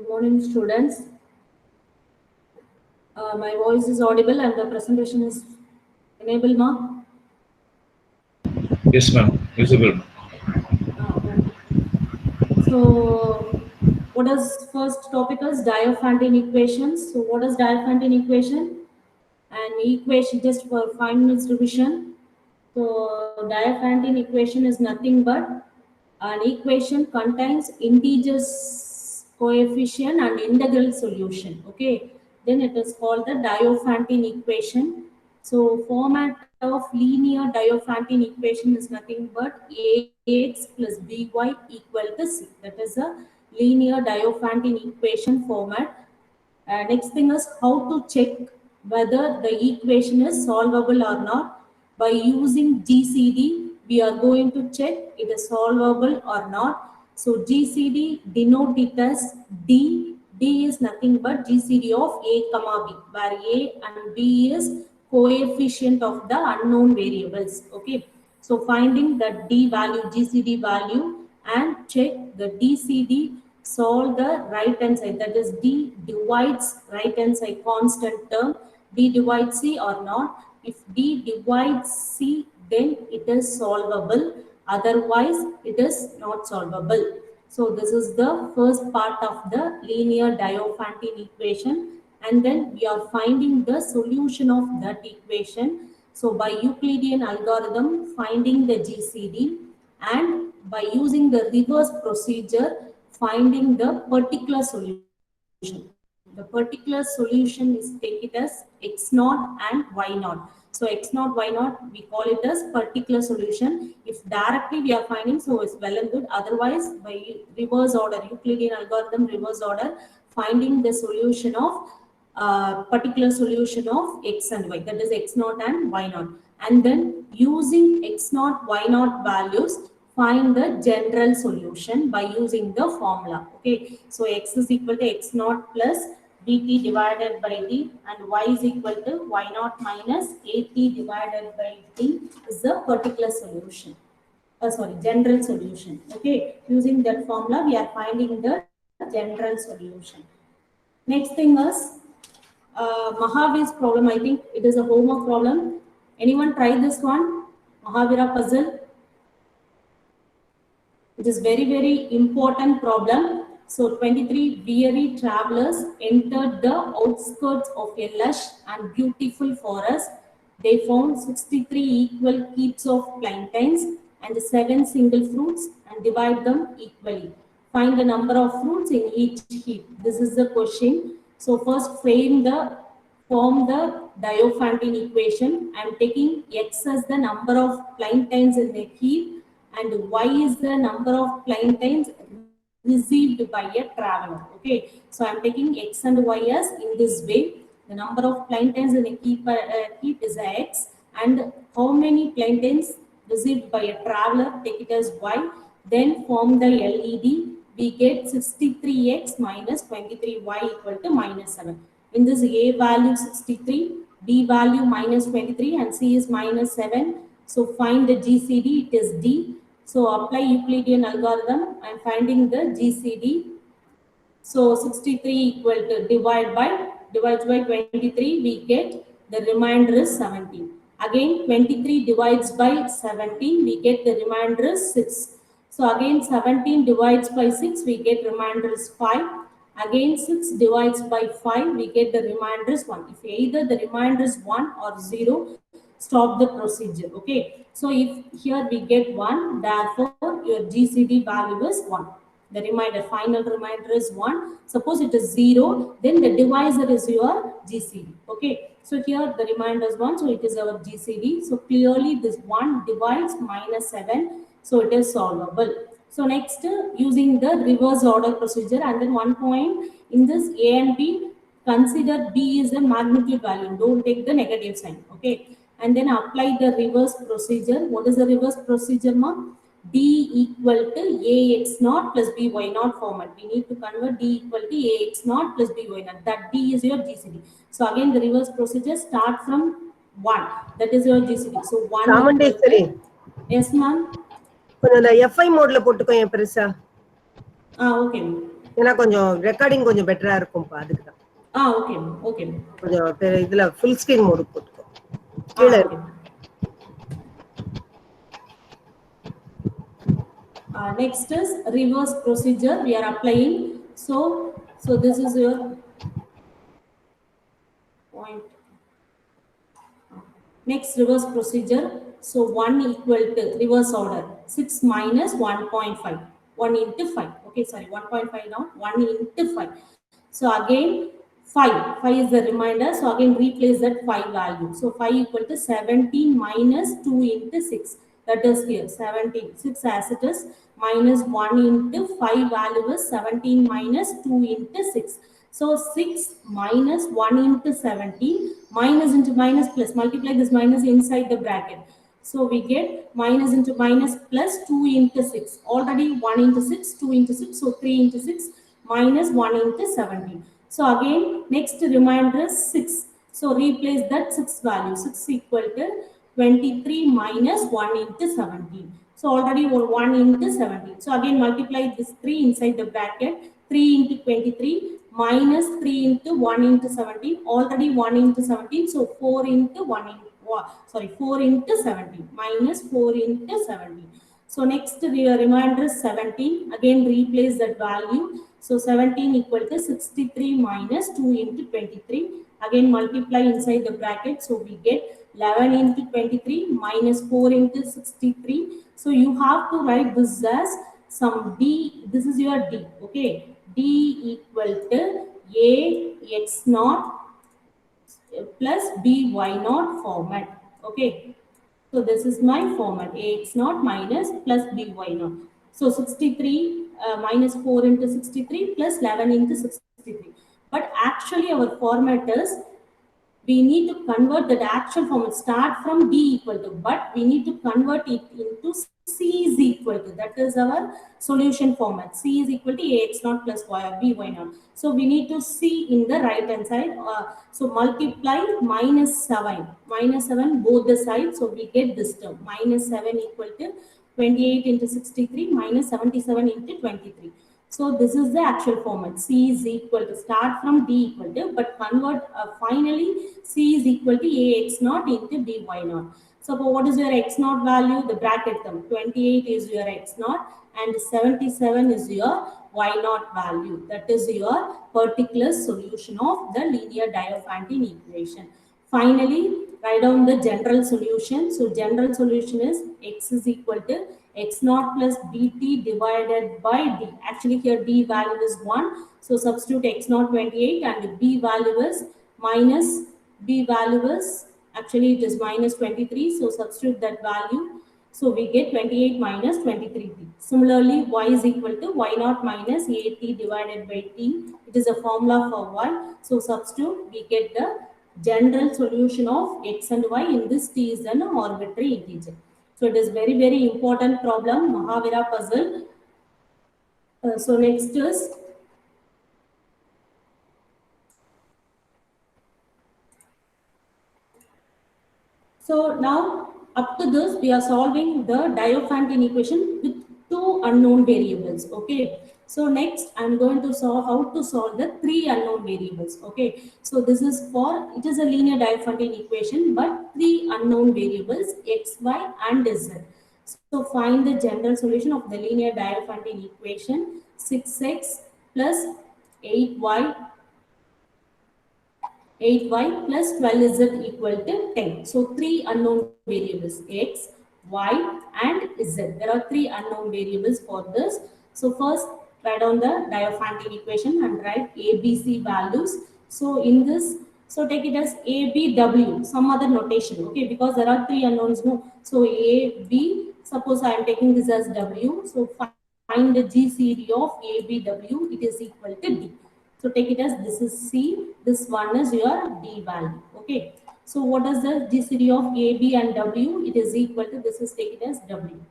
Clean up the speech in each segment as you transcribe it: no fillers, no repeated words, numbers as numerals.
Good morning, students. My voice is audible and the presentation is enabled, ma? Yes, ma'am. Visible. Okay. So, what is first topic is Diophantine equations. So, what is Diophantine equation? An equation just for 5 minutes revision. So, Diophantine equation is nothing but an equation contains integers coefficient and integral solution. Okay, then it is called the Diophantine equation. So, format of linear Diophantine equation is nothing but ax plus by equal to c. That is a linear Diophantine equation format. Next thing is how to check whether the equation is solvable or not. By using GCD, we are going to check it is solvable or not. So GCD denote it as D. D is nothing but GCD of A comma B, where A and B is coefficient of the unknown variables. Okay. So finding the D value, GCD value, and check the DCD, solve the right hand side, that is D divides right hand side constant term, D divides C or not. If D divides C, then it is solvable, otherwise it is not solvable. So this is the first part of the linear Diophantine equation, and then we are finding the solution of that equation. So by Euclidean algorithm, finding the GCD, and by using the reverse procedure, finding the particular solution. The particular solution is take it as x naught and y naught. So x naught, y naught, we call it as particular solution. If directly we are finding, so it's well and good. Otherwise, by reverse order, Euclidean algorithm reverse order, finding the solution of particular solution of x and y, that is x naught and y naught. And then using x naught, y naught values, find the general solution by using the formula. Okay, so x is equal to x naught plus dt divided by d, and y is equal to y naught minus at divided by d is the particular solution. General solution. Okay, using that formula, we are finding the general solution. Next thing is Mahavir's problem. I think it is a homework problem. Anyone try this one? Mahavira puzzle. It is very important problem. So 23 weary travelers entered the outskirts of a lush and beautiful forest. They found 63 equal heaps of plantains and 7 single fruits and divide them equally. Find the number of fruits in each heap. This is the question. So first form the Diophantine equation. I am taking x as the number of plantains in the heap and y is the number of plantains received by a traveler. Okay, so I am taking x and y as in this way. The number of plantains in a heap is x, and how many plantains received by a traveler, take it as y. Then form the LED. We get 63x minus 23y equal to minus 7. In this, A value 63, B value minus 23, and C is minus 7. So find the GCD, it is D. So apply Euclidean algorithm and finding the GCD. So 63 equal to divides by 23, we get the remainder is 17. Again 23 divides by 17, we get the remainder is 6. So again 17 divides by 6, we get remainder is 5. Again 6 divides by 5, we get the remainder is 1. If either the remainder is 1 or 0, stop the procedure. Okay, so if here we get 1, therefore your GCD value is 1. The final remainder is 1. Suppose it is 0, then the divisor is your GCD. Okay, so here the remainder is 1, so it is our GCD. So clearly this 1 divides minus 7, so it is solvable. So next, using the reverse order procedure, and then one point in this A and B, consider B is a magnitude value. Don't take the negative sign. Okay, and then apply the reverse procedure. What is the reverse procedure, ma'am? D equal to ax naught plus by naught format. We need to convert D equal to ax naught plus by naught. That D is your GCD. So again, the reverse procedure start from 1. That is your GCD. So 1 equal to, yes, ma'am. கொஞ்சம் FI மோட்ல போட்டுக்கோ என் பெருசா. Okay. ஏன்னா கொஞ்சம் recording கொஞ்சம் பெட்டரா இருக்கும்பா, அதுக்கு தான். Okay okay. கொஞ்சம் இதுல ஃபுல் ஸ்கிரீன் மோடு போட்டுக்கோ, கீழே okay. Next is reverse procedure we are applying. So this is your point. Next reverse procedure. So 1 equal to reverse order 6 minus 1.5, 1 into 5. Okay, sorry, 1.5 now, 1 into 5. So again 5 is the reminder. So again replace that 5 value. So 5 equal to 17 minus 2 into 6. That is here 17. 6 as it is, minus 1 into 5 value is 17 minus 2 into 6. So 6 minus 1 into 17, minus into minus plus, multiply this minus inside the bracket. So we get minus into minus plus 2 into 6. Already 1 into 6, 2 into 6, so 3 into 6 minus 1 into 17. So again, next remainder is 6. So replace that 6 value. 6 equal to 23 minus 1 into 17. So already 1 into 17. So again multiply this 3 inside the bracket. 3 into 23 minus 3 into 1 into 17. Already 1 into 17. So 4 into 1 into, 4 into 17 minus 4 into 17. So next remainder is 17. Again replace that value. So 17 equal to 63 minus 2 into 23. Again multiply inside the bracket. So we get 11 into 23 minus 4 into 63. So you have to write this as some D. This is your D. Okay. D equal to A x naught plus B y naught format. Okay. So this is my format, ax naught minus plus by naught. So 63 minus 4 into 63 plus 11 into 63. But actually our format is, we need to convert that actual format, start from D equal to, but we need to convert it into C is equal to, that is our solution format. C is equal to ax naught plus by naught. So we need to see in the right hand side. So multiply minus 7 both the sides. So we get this term, minus 7 equal to 28 into 63 minus 77 into 23. So this is the actual format. C is equal to, start from D equal to, but convert finally C is equal to ax naught into by naught. So what is your x naught value? The bracket term. 28 is your x naught and 77 is your y naught value. That is your particular solution of the linear Diophantine equation. Finally, write down the general solution. So general solution is x is equal to x naught plus bt divided by d. Actually here d value is 1. So substitute x naught 28 and b value is minus, b value is, actually it is minus 23. So substitute that value. So we get 28 minus 23t. Similarly, y is equal to y naught minus at divided by t. It is a formula for y. So substitute, we get the general solution of x and y. In this, t is an arbitrary integer. So it is very, very important problem, Mahavira puzzle. So next is, so now up to this we are solving the Diophantine equation with two unknown variables. Okay. So next I'm going to solve how to solve the three unknown variables. Okay. So this is for, it is a linear Diophantine equation, but three unknown variables x, y and z. So find the general solution of the linear Diophantine equation. 6x plus 8y 8y plus 12z equal to 10. So three unknown variables, x, y and z. There are three unknown variables for this. So first write down the Diophantine equation and write a, b, c values. So in this, so take it as a, b, w, some other notation, okay, because there are three unknowns, no. So a, b, suppose I am taking this as w. So find the GCD of a, b, w, it is equal to d. So take it as this is C, this one is your D value. Okay. So what is the GCD of A, B and W? It is equal to, this is take it as W.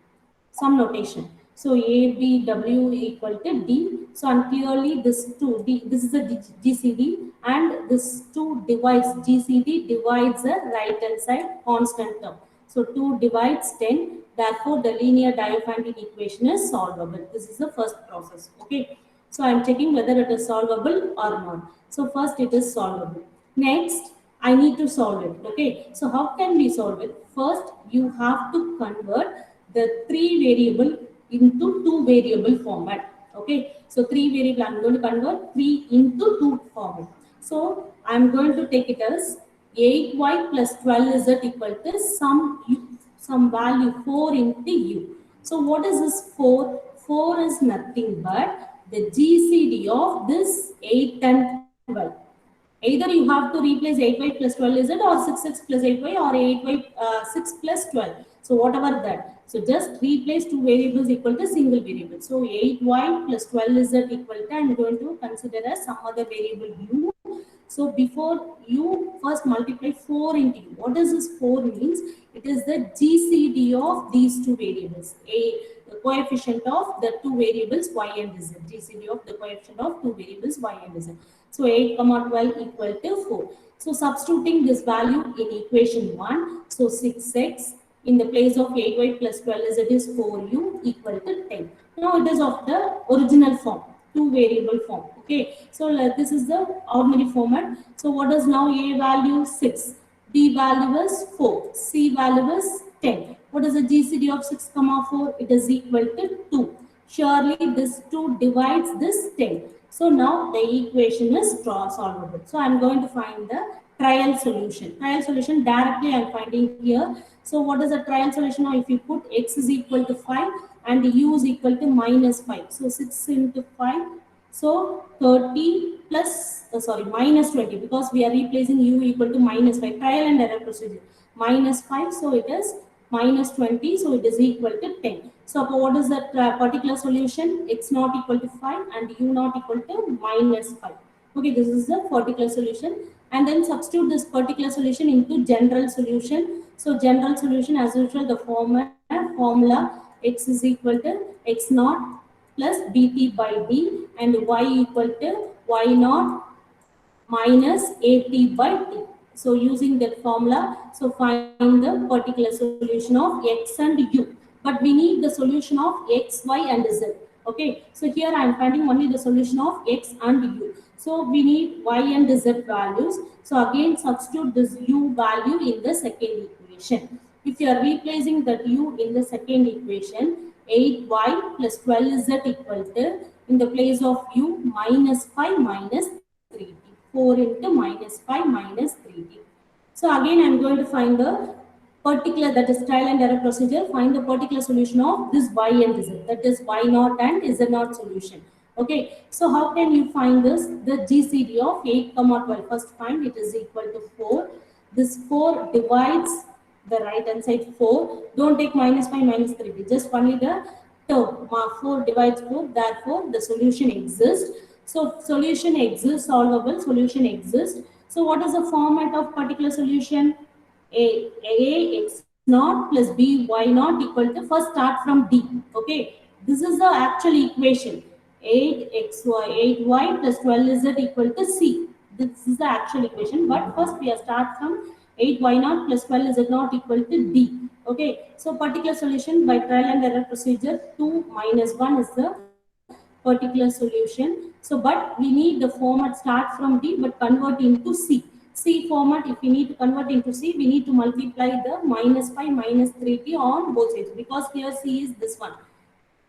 Some notation. So A, B, W equal to D. So and clearly this 2, D, this is a GCD and this 2 divides, GCD divides the right hand side constant term. So 2 divides 10. Therefore, the linear Diophantine equation is solvable. This is the first process. Okay. So I'm checking whether it is solvable or not. So first it is solvable. Next, I need to solve it. Okay. So how can we solve it? First, you have to convert the three variable into two variable format. Okay. So three variable, I'm going to convert three into two format. So I'm going to take it as 8y plus 12z equal to some value 4 into u. So what is this 4? 4 is nothing but the GCD of this 8 and 12. Either you have to replace 8y plus 12z or 6x plus 8y or 8y 6 plus 12. So whatever that. So just replace two variables equal to single variable. So 8y plus 12z equal to, I'm going to consider as some other variable u. So before you first multiply 4 into u. What does this 4 means? It is the GCD of these two variables. The coefficient of the two variables y and z. GCD of the coefficient of two variables y and z. So 8 comma 12 equal to 4. So substituting this value in equation 1. So 6x in the place of 8y plus 12z is 4u equal to 10. Now it is of the original form, two variable form. Okay. So this is the ordinary format. So what is now a value? 6. B value is 4. C value is 10. What is the GCD of 6 comma 4? It is equal to 2. Surely this 2 divides this 10. So now the equation is solvable. So I'm going to find the trial solution. Trial solution directly I'm finding here. So what is the trial solution? Now if you put x is equal to 5 and u is equal to minus 5. So 6 into 5. So 30 plus, minus 20, because we are replacing u equal to minus 5. Trial and error procedure. Minus 5. So it is minus 20. So it is equal to 10. So what is that particular solution? X not equal to 5 and u not equal to minus 5. Okay, this is the particular solution. And then substitute this particular solution into general solution. So general solution, as usual, the formula x is equal to x naught plus dt by d and y equal to y naught minus at by t. So using that formula, so find the particular solution of x and u. But we need the solution of x, y and z. Okay, so here I am finding only the solution of x and u. So we need y and z values. So again substitute this u value in the second equation. If you are replacing that u in the second equation, 8y plus 12z equal to, in the place of u, minus 5 minus 3t. 4 into minus 5 minus 3t. So again I am going to find the particular, that is trial and error procedure, find the particular solution of this y and z, that is y naught and z naught solution. Okay, so how can you find this? The GCD of 8 comma 12. First find it is equal to 4. This 4 divides the right hand side 4. Don't take minus 5 minus 3. Just only the term. 4 divides 4. Therefore, the solution exists. So solution exists, solvable, solution exists. So what is the format of particular solution? A x naught plus b y naught equal to, first start from d. Okay, this is the actual equation. 8y plus 12z equal to c. This is the actual equation. But first we are start from 8y naught plus 12z naught equal to d. Okay, so particular solution by trial and error procedure, 2 minus 1 is the particular solution. So but we need the format start from d but convert into c. C format, if we need to convert into c, we need to multiply the minus 5 minus 3t on both sides, because here c is this one.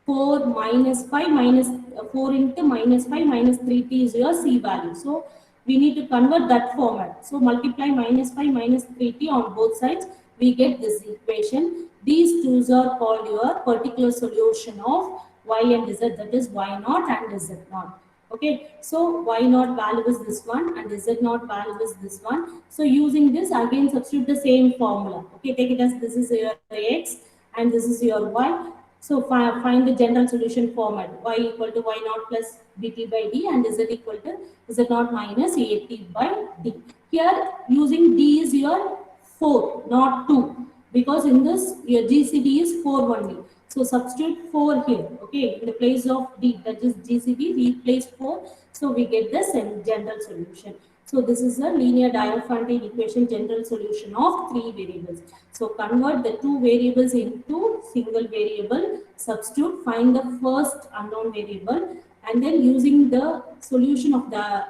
4 minus 5 minus 4 into minus 5 minus 3t is your c value. So we need to convert that format. So multiply minus 5 minus 3t on both sides, we get this equation. These twos are called your particular solution of y and z, that is y naught and z naught. Okay, so y naught value is this one and z naught value is this one. So using this, again substitute the same formula. Okay, take it as this is your x and this is your y. So find the general solution format. Y equal to y naught plus dt by d and z equal to z naught minus at by d. Here using d is your 4, not 2, because in this your GCD is 4 only. So substitute 4 here. Okay, in the place of d, that is GCD, replace 4. So we get the general solution. So this is a linear Diophantine equation general solution of 3 variables. So convert the 2 variables into single variable, substitute, find the first unknown variable, and then using the solution of the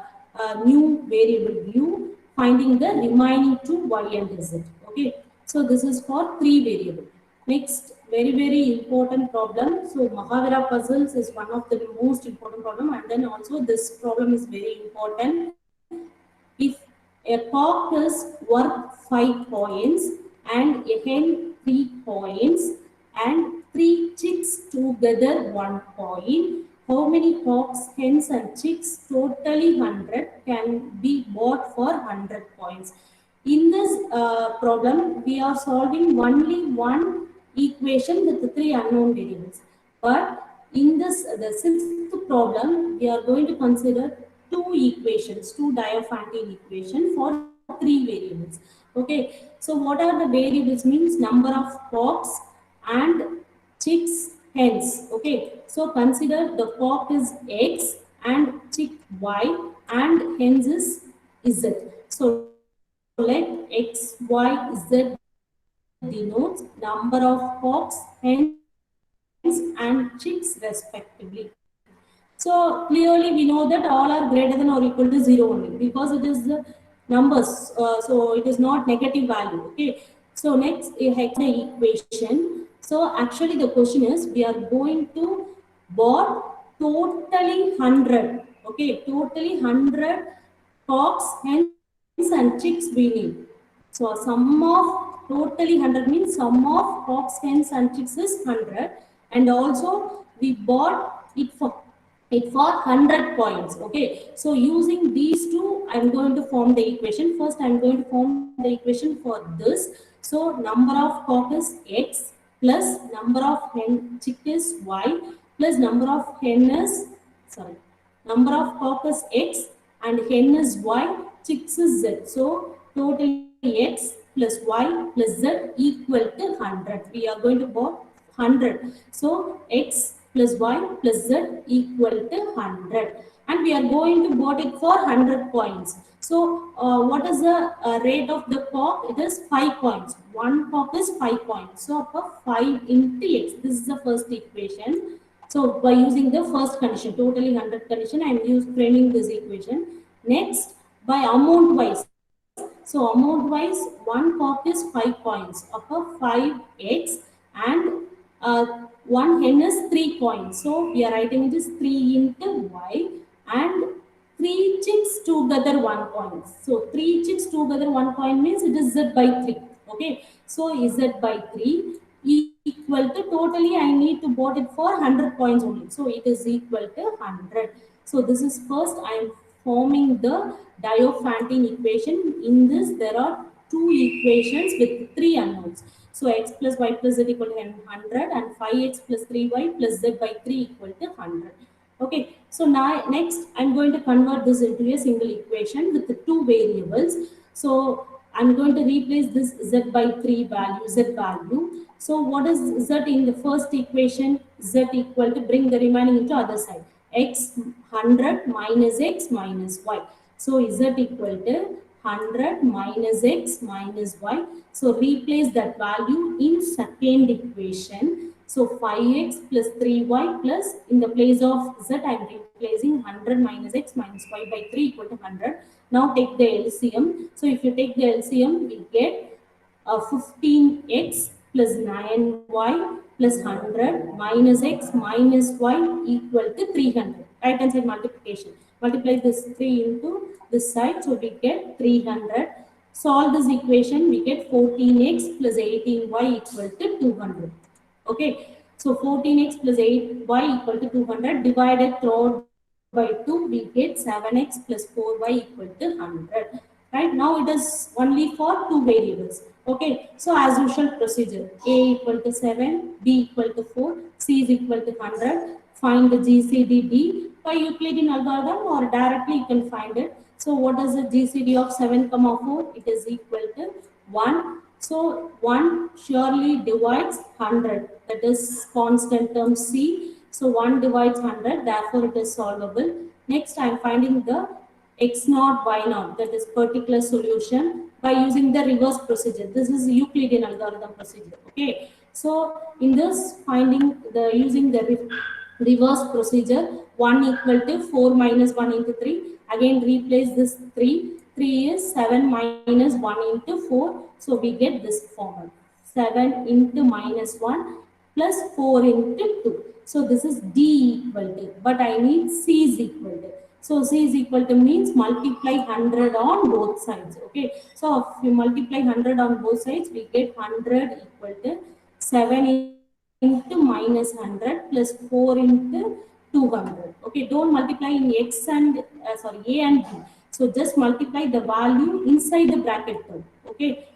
new variable u, finding the remaining two y and z. Okay, so this is for three variable. Next, very important problem. So Mahavira puzzles is one of the most important problem, and then also this problem is very important. If a cock is worth 5 points and a hen 3 points and three chicks together 1 point, how many cocks, hens, and chicks totally 100 can be bought for 100 points? In this problem, we are solving only one equation with the three unknown variables. But in this, the sixth problem, we are going to consider two equations, two Diophantine equation for three variables. Okay, so what are the variables means number of cocks and chicks, hens. Okay, so consider the cock is X and chick Y and hens is Z. So let X, Y, Z denotes number of cocks, hens, and chicks respectively. So clearly we know that all are greater than or equal to 0 only because it is the numbers. So it is not negative value. Okay. So next the equation. So actually the question is we are going to bought totally 100. Okay. Totally 100 cocks, hens and chicks we need. So a sum of totally 100 means sum of cocks, hens and chicks is 100, and also we bought it for 100 points. Okay, so using these two I'm going to form the equation. First I'm going to form the equation for this. So number of cock is X plus number of hen chick is Y plus number of hen is number of cock is X and hen is Y, chicks is Z. So totally X plus Y plus Z equal to 100. We are going to put 100. So X plus Y plus Z equal to 100. And we are going to bought it for 100 points. So what is the rate of the cock? It is 5 points. One cock is 5 points. So 5 into X. This is the first equation. So by using the first condition, totally 100 condition, I am framing this equation. Next, by amount wise. So amount wise, one cock is 5 points of a 5x and one hen is 3 points. So we are writing it is 3 into y and 3 chicks together 1 point. So 3 chicks together 1 point means it is z by 3. Okay. So z by 3 equal to totally I need to bought it for 100 points only. So it is equal to 100. So this is first I am forming the Diophantine equation. In this there are two equations with three unknowns. So x plus y plus z equal to 100 and 5x plus 3y plus z by 3 equal to 100. Okay, so now next I'm going to convert this into a single equation with the two variables. So I'm going to replace this z by 3 value, z value. So what is z in the first equation? Z equal to bring the remaining into other side. X 100 minus x minus y. So z equal to 100 minus x minus y. So replace that value in second equation. So 5x plus 3y plus in the place of z I am replacing 100 minus x minus y by 3 equal to 100. Now take the LCM. So if you take the LCM, we get 15x plus 9y plus 100 minus x minus y equal to 300. Right hand side multiplication. Multiply this 3 into this side. So we get 300. Solve this equation. We get 14x plus 18y equal to 200. Okay. So 14x plus 8y equal to 200 divided throughout by 2, we get 7x plus 4y equal to 100. Right now it is only for two variables. Okay, so as usual procedure, a equal to 7, b equal to 4, c is equal to 100. Find the GCD D by Euclidean algorithm or directly you can find it. So what is the GCD of 7, 4? It is equal to 1. So 1 surely divides 100. That is constant term c. So 1 divides 100, therefore it is solvable. Next, I am finding the x naught, y naught, that is particular solution by using the reverse procedure. This is Euclidean algorithm procedure. Okay. So in this finding the using the Reverse procedure, 1 equal to 4 minus 1 into 3. Again replace this 3. 3 is 7 minus 1 into 4. So we get this formula. 7 into minus 1 plus 4 into 2. So this is D equal to, but I need C is equal to. So C is equal to means multiply 100 on both sides. Okay. So if you multiply 100 on both sides, we get 100 equal to 7 into minus 100 plus 4 into 200. Okay, don't multiply in x and a and b. So just multiply the value inside the bracket term. Okay,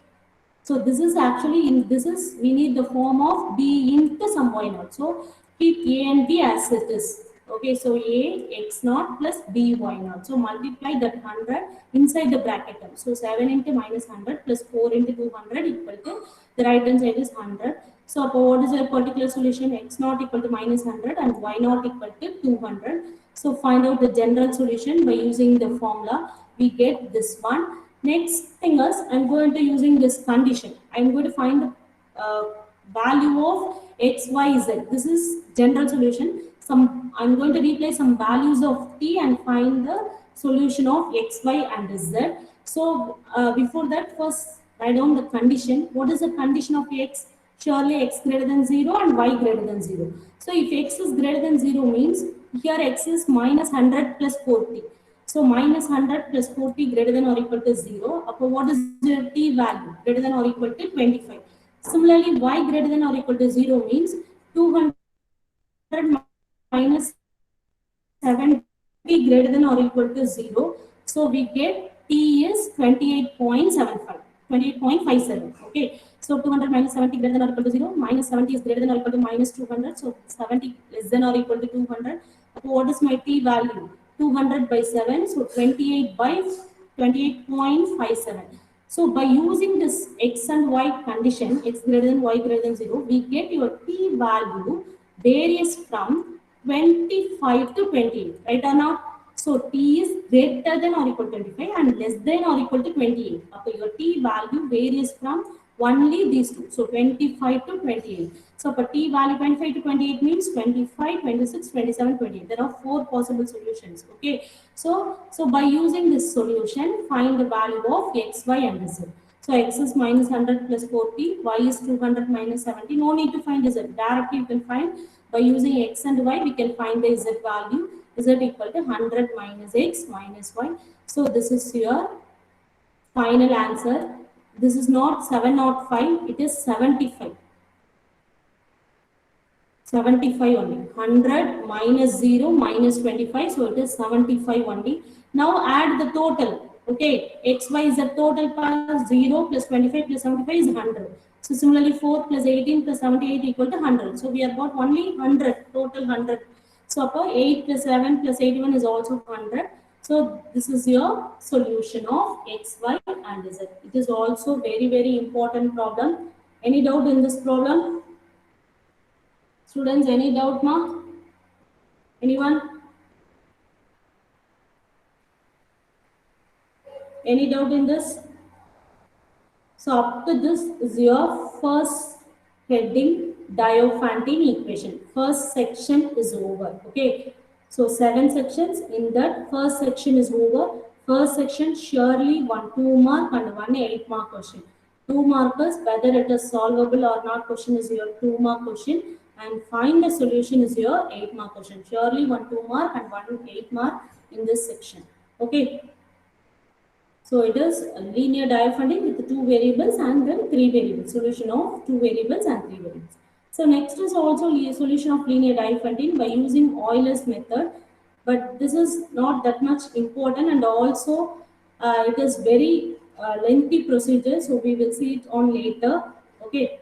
so this is actually in this is we need the form of b into some y naught. So keep a and b as it is. Okay, so a x naught plus b y naught. So multiply that 100 inside the bracket term. So 7 into minus 100 plus 4 into 200 equal to the right hand side is 100. So what is a particular solution? X naught equal to minus 100 and y naught equal to 200. So find out the general solution by using the formula. We get this one. Next thing is I'm going to using this condition. I'm going to find the value of x, y, z. This is general solution. I'm going to replace some values of t and find the solution of x, y, and z. So before that, first write down the condition. What is the condition of x? Surely x greater than 0 and y greater than 0. So if x is greater than 0 means here x is minus 100 plus 40. So minus 100 plus 40 greater than or equal to 0. Upon what is your t value? Greater than or equal to 25. Similarly, y greater than or equal to 0 means 200 minus 70 greater than or equal to 0. So we get t is 28.75. 28.57. Okay. So 200 minus 70 greater than or equal to 0. Minus 70 is greater than or equal to minus 200. So 70 less than or equal to 200. So what is my t value? 200 by 7. So 28 by 28.57. So by using this x and y condition, x greater than y greater than 0, we get your t value varies from 25 to 28, right or not? So t is greater than or equal to 25 and less than or equal to 28. Okay, your t value varies from only these two. So 25 to 28. So for t value 25 to 28 means 25, 26, 27, 28. There are 4 possible solutions. Okay. So by using this solution, find the value of x, y, and z. So x is minus 100 plus 40, y is 200 minus 70. No need to find z. Directly you can find by using x and y, we can find the z value. Z equal to 100 minus x minus y. So this is your final answer. This is not 705, it is 75. 75 only. 100 minus 0 minus 25, so it is 75 only. Now add the total. Okay, x, y is the total plus 0 plus 25 plus 75 is 100. So similarly 4 plus 18 plus 78 equal to 100. So we have got only 100, total 100. So 8 plus 7 plus 81 is also 100. So this is your solution of x, y, and z. It is also very important problem. Any doubt in this problem? Students, any doubt, ma? Anyone? Any doubt in this? So up to this is your first heading, Diophantine equation. First section is over. Okay. So 7 sections. In that first section is over. First section surely 1 2-mark and 1 8-mark question. 2 markers, whether it is solvable or not question is your 2-mark question, and find the solution is your 8-mark question. Surely 1 2-mark and 1 8-mark in this section. Okay. So it is a linear Diophantine with 2 variables and then 3 variables. Solution of 2 variables and 3 variables. So next is also a solution of linear Diophantine by using Euler's method. But this is not that much important, and also it is very lengthy procedure. So we will see it on later. Okay.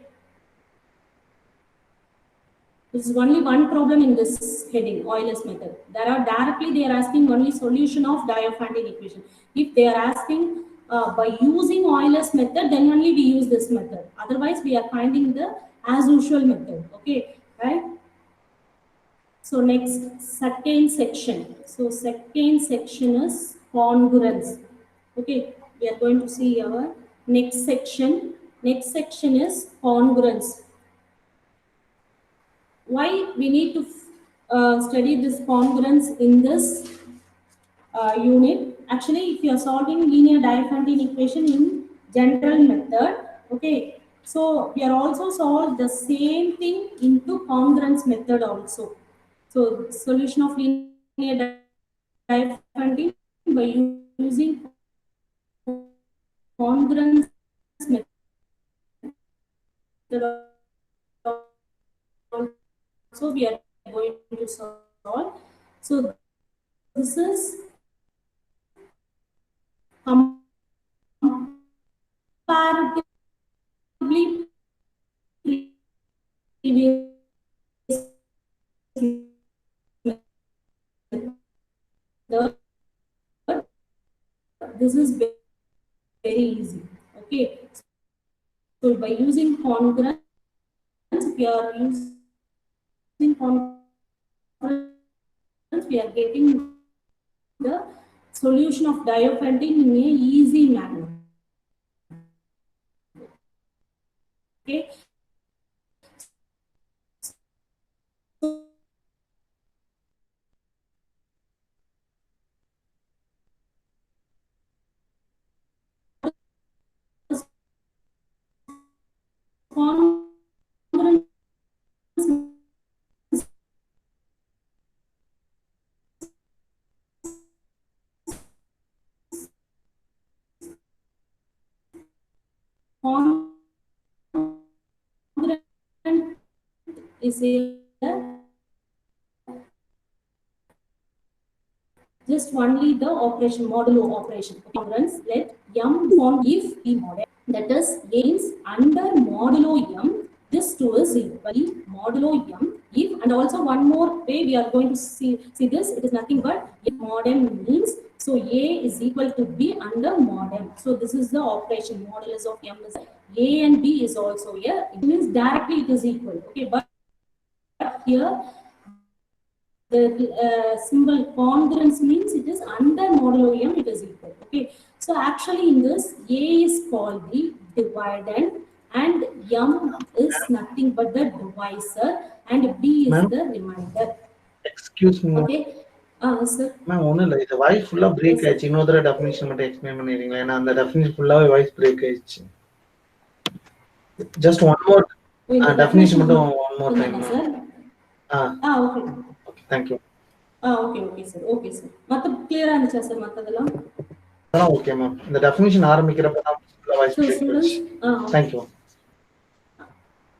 This is only one problem in this heading, Euler's method. They are asking only solution of Diophantine equation. If they are asking by using Euler's method, then only we use this method. Otherwise, we are finding the as usual method. Okay, right? So next, second section. So second section is congruence. Okay, we are going to see our next section. Next section is congruence. Why we need to study this congruence in this unit. Actually, if you are solving linear Diophantine equation in general method, okay, so we are also solve the same thing into congruence method also. So solution of linear Diophantine by using congruence method also we are going to solve. So this is comparatively previous method. This is very easy. Okay. So by using congruence, we are using congruence, we are getting the solution of Diophantine in a easy manner. Okay. Congruence is a just only the operation modulo operation. Congruence let m form if p model, that is a is under modulo m, this 2 is equal modulo m if, and also one more way we are going to see this, it is nothing but if mod m means, so a is equal to b under mod m. So this is the operation modulus of m is a and b is also here, it means directly it is equal. Okay, but here the symbol congruence means it is under modulo m, it is equal. Okay, so actually in this a is called the dividend and m is nothing but the divisor and b is Ma'am? the remainder. Excuse me. Okay, sir. Ma'am ஒன்றும் இல்லை, இது voice ஃபுல்லாக break Yes, sir. ஆயிடுச்சு. இன்னொரு definition மட்டும் explain பண்ணிடுறீங்களா? ஏன்னா அந்த டெஃபினேஷன் ஃபுல்லாகவே வாய்ஸ் பிரேக் ஆயிடுச்சு. ஜஸ்ட் ஒன் மோர் டெஃபினேஷன் மட்டும் one more time. Sir okay okay, thank you. Okay okay sir, okay sir. மற்ற கிளியரா இருந்துச்சா சார்? மற்றதெல்லாம் அதெல்லாம் ஓகே மேம். இந்த டெஃபினேஷன் ஆரம்பிக்கிறப்ப தான் ஃபுல்லாக வாய்ஸ் பிரேக் ஆயிடுச்சு. Thank you.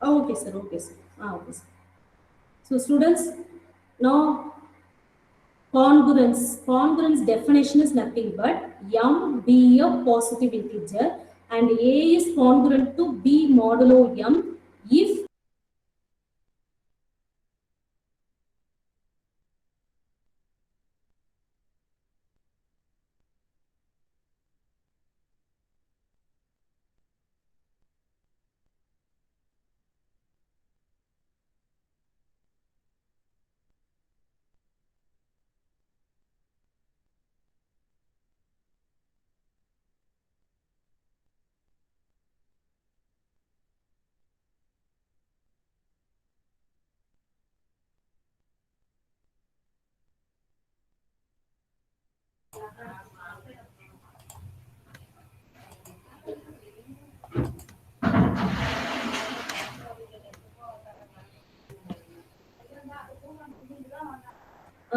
Okay, sir. Okay, sir. Okay, sir. So, students, now congruence. Congruence definition is nothing but m be a positive integer and a is congruent to b modulo m if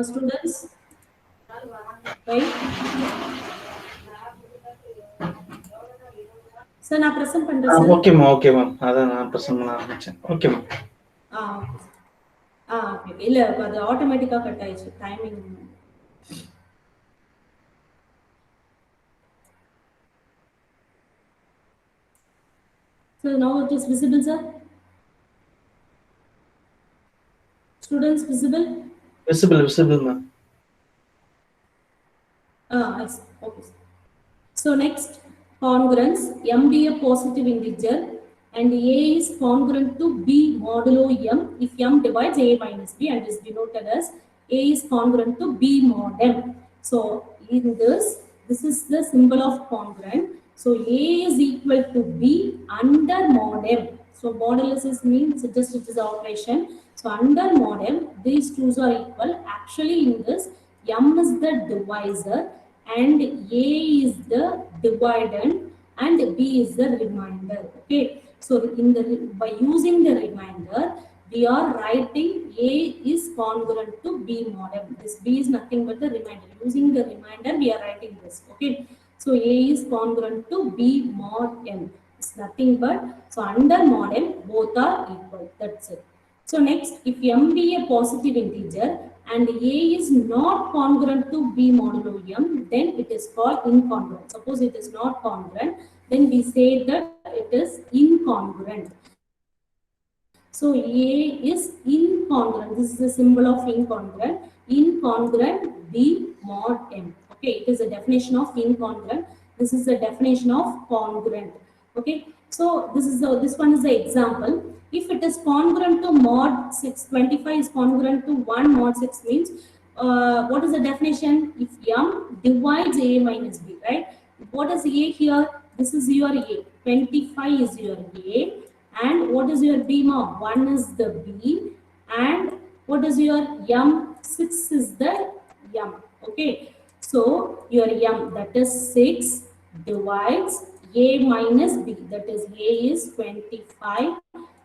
students, right? Sir நான் present பண்றேன் sir. Okay ma'am, okay ma'am. அதான் நான் present பண்ண ஆரம்பிச்சேன். Okay ma'am. Okay. இல்ல அது ஆட்டோமேட்டிக்கா cut ஆயிடுச்சு timing. So now it is visible, sir? Students visible? Visible, ma'am. Yes. Okay. So next, congruence. M be a positive integer and A is congruent to B modulo M if M divides A minus B and is denoted as A is congruent to B mod M. So in this is the symbol of congruent. So A is equal to B under mod M. So modulus is means just it is operation. So under mod m, these twos are equal. Actually in this, m is the divisor and a is the dividend and b is the remainder. Okay. So in the by using the remainder, we are writing a is congruent to b mod m. This b is nothing but the remainder. Using the remainder, we are writing this. Okay. So a is congruent to b mod m. It's nothing but, so under mod m, both are equal. That's it. So next, if m be a positive integer and a is not congruent to b modulo m, then it is called incongruent. Suppose it is not congruent, then we say that it is incongruent. So A is incongruent. This is the symbol of incongruent. Incongruent B mod M. Okay, it is a definition of incongruent. This is the definition of congruent. Okay, so this one is the example. If it is congruent to mod 625 is congruent to 1 mod 6 means what is the definition? If M divides A minus B, right? What is A here? This is your A. 25 is your A. And what is your B mod? 1 is the B. And what is your M? 6 is the M. Okay. So your M, that is 6, divides A minus B. That is A is 25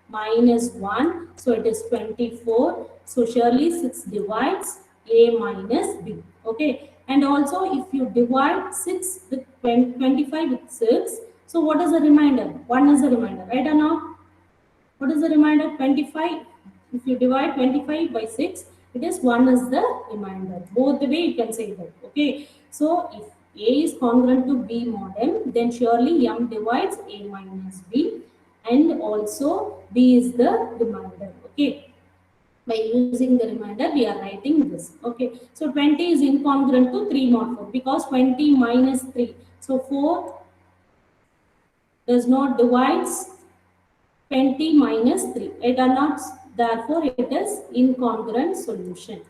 minus 1. So it is 24. So surely 6 divides A minus B. Okay. And also if you divide 6 with 25 with 6. So what is the remainder? 1 is the remainder. Right or not? What is the remainder? 25. If you divide 25 by 6, it is 1 is the remainder. Both the way you can say that. Okay. So if A is congruent to B mod M, then surely M divides A minus B. And also B is the remainder. Okay. By using the remainder, we are writing this. Okay. So 20 is incongruent to 3 mod 4 because 20 minus 3. So 4 does not divides 20 minus 3. It are not, therefore it is incongruent solution.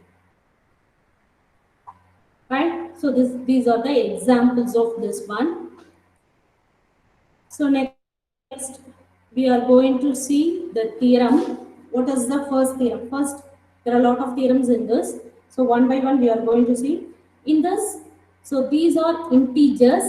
Right? So these are the examples of this one. So next we are going to see the theorem. What is the first theorem? First, there are a lot of theorems in this. So one by one we are going to see. In this, so these are integers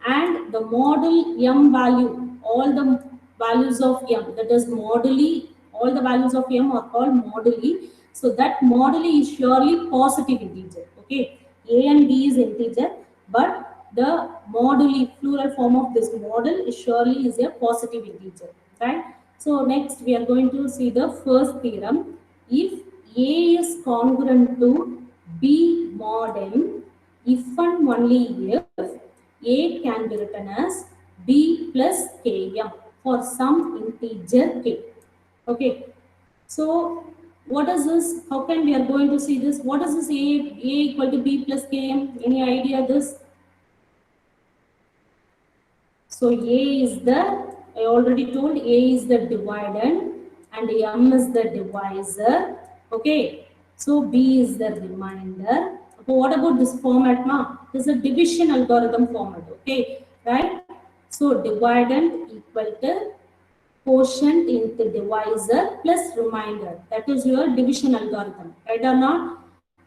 and the model m value, all the values of m, that is moduli, all the values of m are called moduli. So that moduli is surely positive integer. Okay, a and b is integer, but the moduli, plural form of this model is surely is a positive integer. Right? So next we are going to see the first theorem. If a is congruent to b mod m, if and only if a can be written as b plus km for some integer k. Okay. So what is this? How can we are going to see this? What is this a equal to b plus km? Any idea this? So a is the, I already told, a is the dividend and m is the divisor. Okay. So b is the remainder. So what about this format, ma? This is a division algorithm format. Okay. Right? So dividend equal to quotient into divisor plus remainder. That is your division algorithm. Right or not?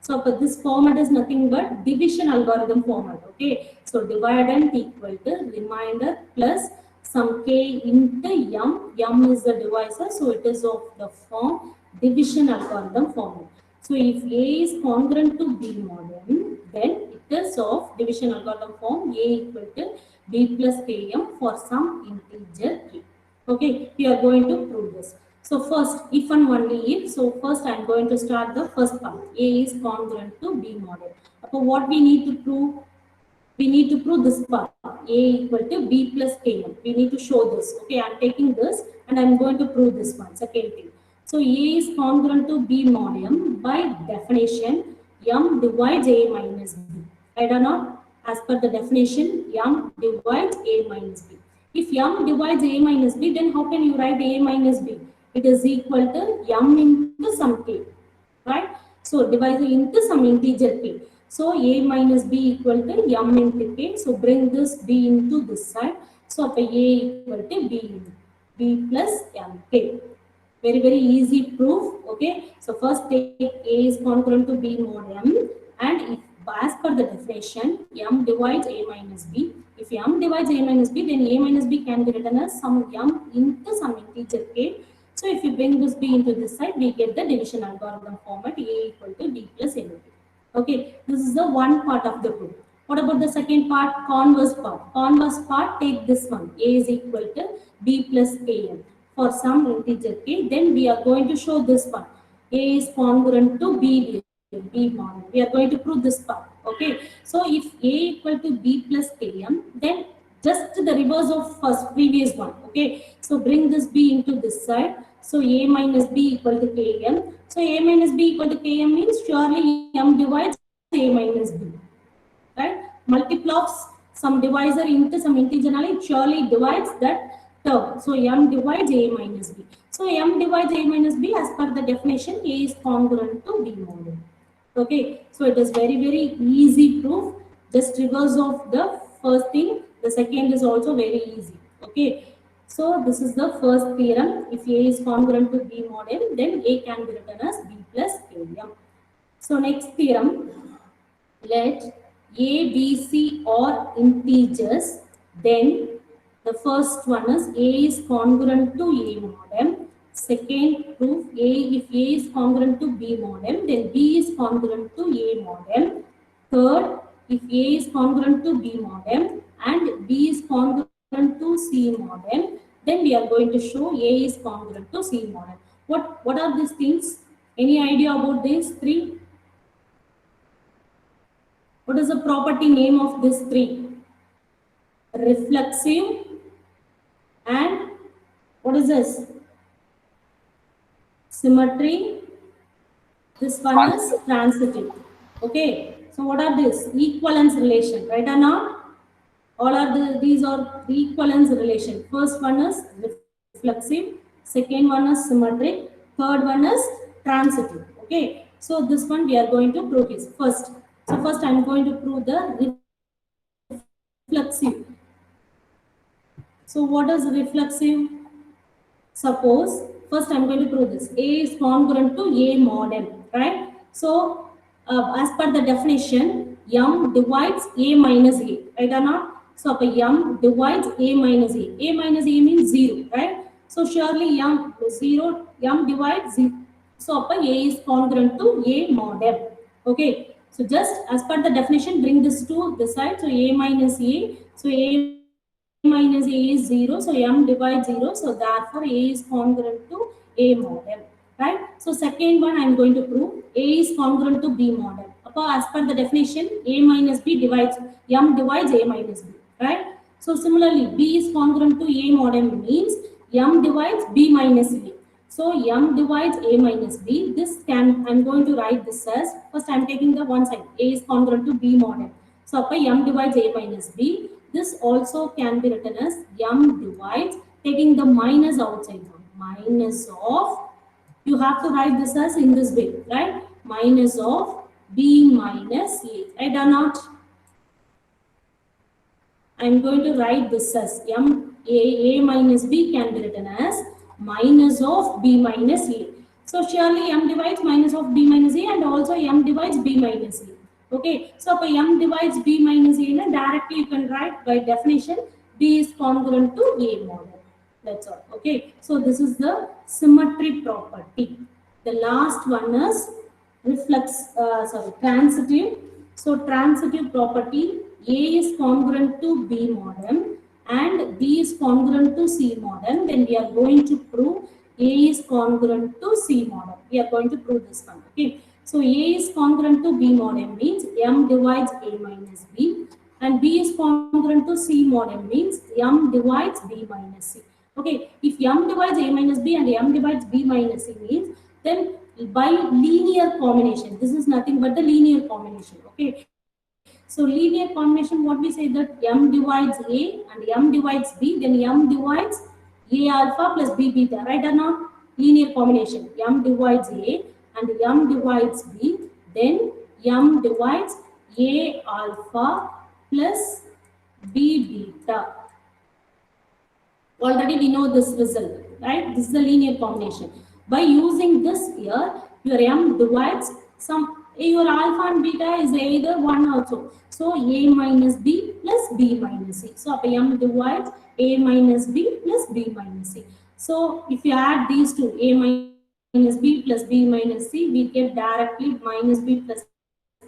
So this format is nothing but division algorithm format. Okay. So dividend equal to remainder plus some k into m. M is the divisor. So it is of the form division algorithm format. So if A is congruent to B mod M, then it is of division algorithm form A equal to B plus Km for some integer K. Okay, we are going to prove this. So first, if and only if, so first I am going to start the first part. A is congruent to B mod M. So what we need to prove? We need to prove this part. A equal to B plus Km. We need to show this. Okay, I am taking this and I am going to prove this one. Second thing. So A is congruent to B mod M. By definition, M divides A minus B. Right or not? As per the definition, M divides A minus B. If M divides A minus B, then how can you write A minus B? It is equal to M into some K. Right? So dividing into some integer K. So A minus B equal to M into K. So bring this B into this side. So A equal to B. B plus mk. Very, very easy proof. Okay. So first take A is congruent to B mod M, and if as per the definition, M divides A minus B. If M divides A minus B, then A minus B can be written as some M into some integer k. So if you bring this B into this side, we get the division algorithm format A equal to B plus MB. Okay, this is the one part of the proof. What about the second part, converse part? Converse part, take this one, A is equal to B plus AM for some integer k. Then we are going to show this part, A is congruent to B mod. We are going to prove this part. Okay, so if A equal to B plus AM, then just the reverse of first previous one. Okay, so bring this B into this side. So A minus B equal to Km. So A minus B equal to Km means surely M divides A minus B, right? Multiplies some divisor into some integer, it surely divides that term. So M divides A minus B. So M divides A minus B as per the definition, A is congruent to B mod. Okay, so it is very, very easy proof. Just reverse of the first thing. The second is also very easy. Okay, so this is the first theorem. If A is congruent to B mod M, then A can be written as B plus Km. So next theorem, let A, B, C are integers, then the first one is A is congruent to A mod M. Second proof, if A is congruent to B mod M, then B is congruent to A mod M. Third, if A is congruent to B mod M and B is congruent to C mod M, then we are going to show A is congruent to C mod M. What are these things? Any idea about these three? What is the property name of these three? Reflexive, and what is this? Symmetry. This one is transitive. Okay. So what are these? Equivalence relation, right or not? All are these are the equivalence relation. First one is reflexive. Second one is symmetric. Third one is transitive. Okay. So this one we are going to prove is first. So first I am going to prove the reflexive. So what is reflexive? Suppose first I'm going to prove this. A is congruent to A mod M, right? So as per the definition, M divides A minus A, right or not? So M divides A minus A. A minus A means 0, right? So surely M divides 0. So A is congruent to A mod M. Okay. So just as per the definition, bring this to the side. So A minus A. So A minus A is 0, so M divides 0, so therefore A is congruent to A mod M, right? So second one I am going to prove, A is congruent to B mod M. As per the definition, A minus B divides, M divides A minus B, right? So similarly, B is congruent to A mod M means M divides B minus A. So M divides A minus B. I'm going to write this as, first I'm taking the one side, A is congruent to B mod M. So M divides A minus B. This also can be written as M divides, taking the minus outside, minus of, you have to write this as in this way, right? Minus of B minus A, right or not? I'm going to write this as A minus B can be written as minus of B minus A. So surely M divides minus of B minus A and also M divides B minus A. Okay, so M divides B minus A, directly you can write by definition B is congruent to A mod M. That's all. Okay, so this is the symmetry property. The last one is transitive. So transitive property, A is congruent to B mod M and B is congruent to C mod M. Then we are going to prove A is congruent to C mod M. We are going to prove this one. Okay. So A is congruent to B mod M means M divides A minus B, and B is congruent to C mod M means M divides B minus C. Okay, if M divides A minus B and M divides B minus C means, then by linear combination, this is nothing but the linear combination. Okay, so linear combination, what we say that M divides A and M divides B, then M divides A alpha plus B beta, right or not? Linear combination, M divides A and M divides B, then M divides A alpha plus B beta. Already we know this result, right? This is a linear combination. By using this here, your m divides your alpha and beta is either 1 also. So a minus b plus b minus c. So m divides a minus b plus b minus c. So if you add these two, a minus b plus b minus c, we get directly minus b plus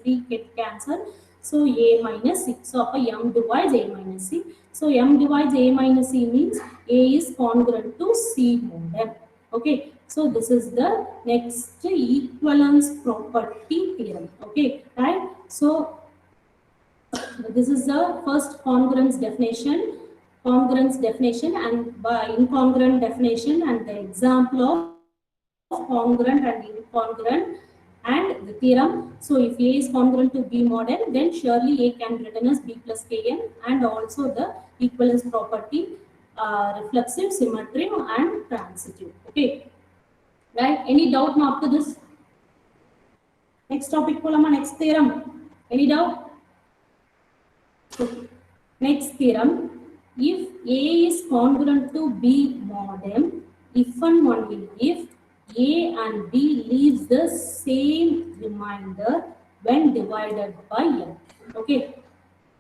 b get cancelled. So a minus c. So m divides a minus c. So m divides a minus c means a is congruent to c mod m. Okay. So this is the next equivalence property theorem. Okay, right? So this is the first congruence definition, and by incongruent definition, and the example of congruent and incongruent and the theorem. So if A is congruent to B mod n, then surely A can be written as B plus Kn, and also the equivalence property, reflexive, symmetry and transitive. Okay, right? Any doubt now after this? Next topic, Polama, next theorem. Any doubt? Okay. Next theorem. If A is congruent to B mod m, if and only if A and B leaves the same remainder when divided by m. Okay.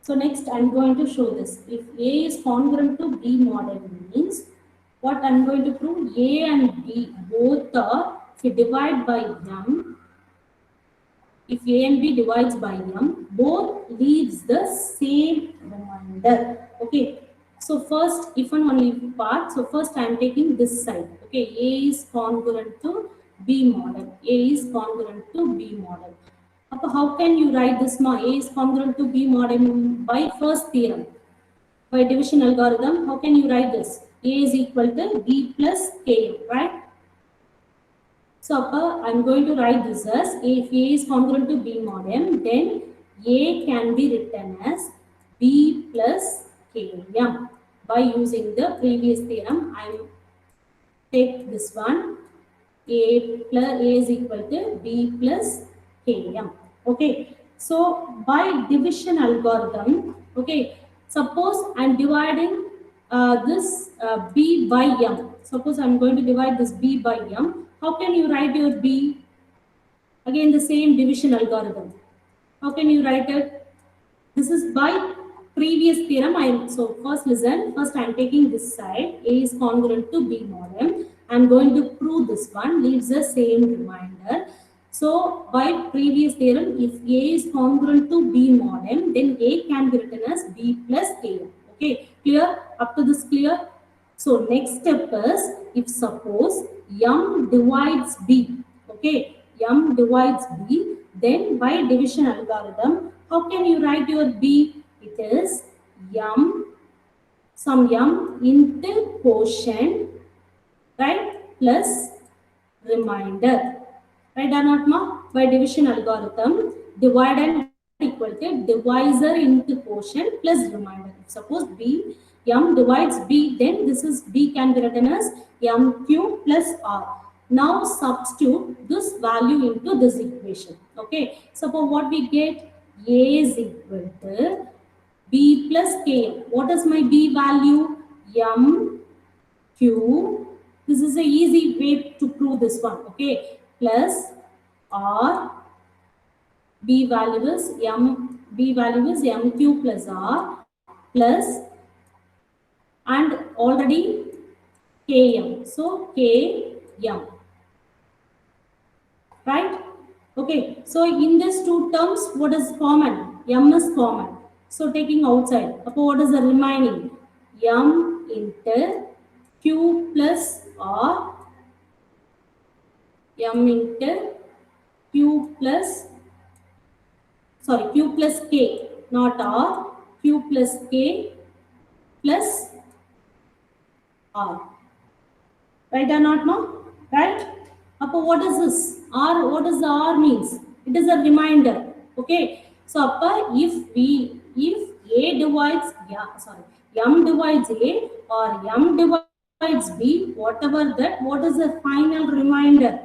So next I'm going to show this. If A is congruent to B mod m means what I'm going to prove, A and B both are, if you divide by m, if A and B divides by m, both leaves the same remainder. Okay. So first, if and only part. So first I am taking this side. Okay. A is congruent to B mod m. A is congruent to B mod m. How can you write this? A is congruent to B mod m by first theorem, by division algorithm. How can you write this? A is equal to B plus Km, right? So I'm going to write this as, if A is congruent to B mod m, then A can be written as B plus Km. By using the previous theorem, I will take this one. A is equal to B plus Km. Okay. So by division algorithm, okay, suppose I'm dividing this B by m. Suppose I'm going to divide this B by m. How can you write your B? Again, the same division algorithm. How can you write it? This is by previous theorem. So first listen. First I'm taking this side. A is congruent to B mod m. I'm going to prove this one leaves the same remainder. So by previous theorem, if A is congruent to B mod m, then A can be written as B plus Km. Okay, clear? Up to this clear? So next step is, if suppose m divides B, okay, m divides B, then by division algorithm, how can you write your B? It is some m into quotient, right, plus remainder. Right or not, ma? By division algorithm, dividend equal to divisor into quotient plus remainder. Suppose B, m divides B, then this is B can be written as mq plus r. Now substitute this value into this equation. Okay. Suppose what we get, A is equal to B plus Km. What is my B value? mq. This is a easy way to prove this one. Okay. Plus r. B value is mq plus r plus, and already Km. So Km. Right? Okay. So in these two terms, what is common? M is common. So taking outside. What is the remaining? M into q plus r. M into q plus k, not r, q plus k plus r. Right or not, no? Right? What is this? R, what does the R means? It is a remainder. Okay. So if A divides, m divides A or m divides B, whatever that, what is the final remainder?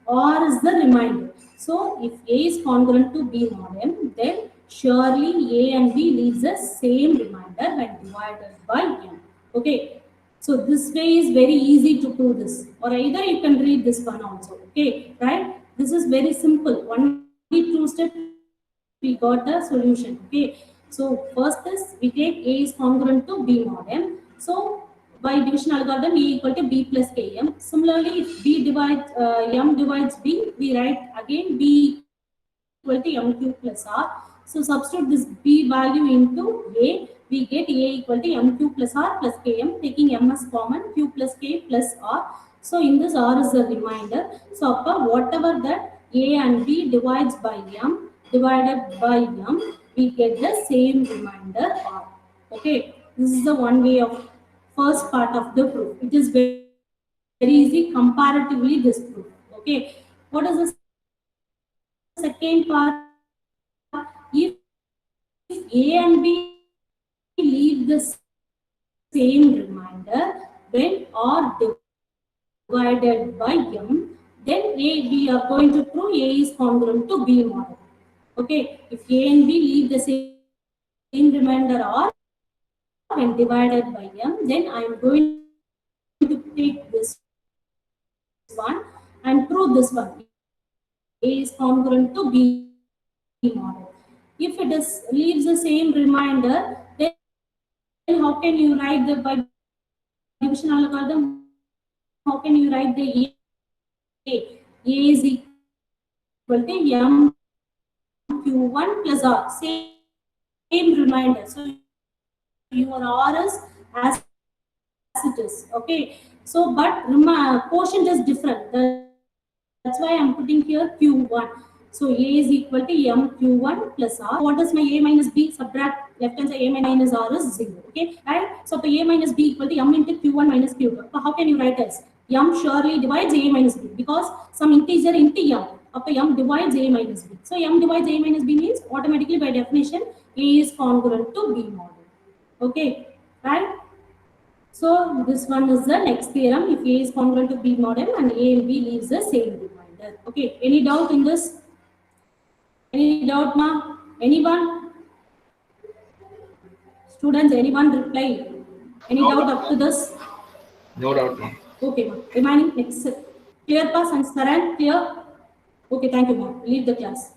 R is the remainder. So if A is congruent to B mod m, then surely A and B leaves the same remainder when divided by m. Okay. So this way is very easy to prove this, or either you can read this one also. Okay, right? This is very simple. Only 2 steps we got the solution. Okay, so first is we take A is congruent to B mod M. So by division algorithm, A equal to B plus Km. Similarly, if B divides M divides B, we write again B equal to M cube plus R. So substitute this B value into A, we get A equal to M cube plus R plus Km, taking M as common, Q plus K plus R. So in this R is a remainder. So whatever that A and B divides by M divided by M, we get the same remainder R. Okay, this is the one way of first part of the proof. It is very easy comparatively this proof. Okay, what is the second part? If A and B leave the same remainder when R divided by M, then we are going to prove A is congruent to B model. Okay, if A and B leave the same remainder R when divided by M, then I am going to take this one and prove this one. A is congruent to B model. If it is leaves the same remainder, then how can you write the by division algorithm? How can you write the A? A is equal to M Q1 plus R. Same remainder. So your R is as it is. Okay. So but quotient is different. That's why I'm putting here Q1. So A is equal to M Q1 plus R. What is my A minus B? Subtract left hand side A minus R is 0. Okay, right? So A minus B equal to M into Q1 minus Q2. So how can you write as? M surely divides A minus B because some integer into M. M divides A minus B. So M divides A minus B means automatically by definition A is congruent to B model. Okay, right? So this one is the next theorem. If A is congruent to B model and A and B leaves the same remainder. Okay, any doubt in this? Any doubt, ma? Anyone? Students, anyone reply? Any doubt up to this? No doubt, ma'am. Okay, ma. Remaining next. Clear pass and Saran, clear? Okay, thank you, ma. Leave the class.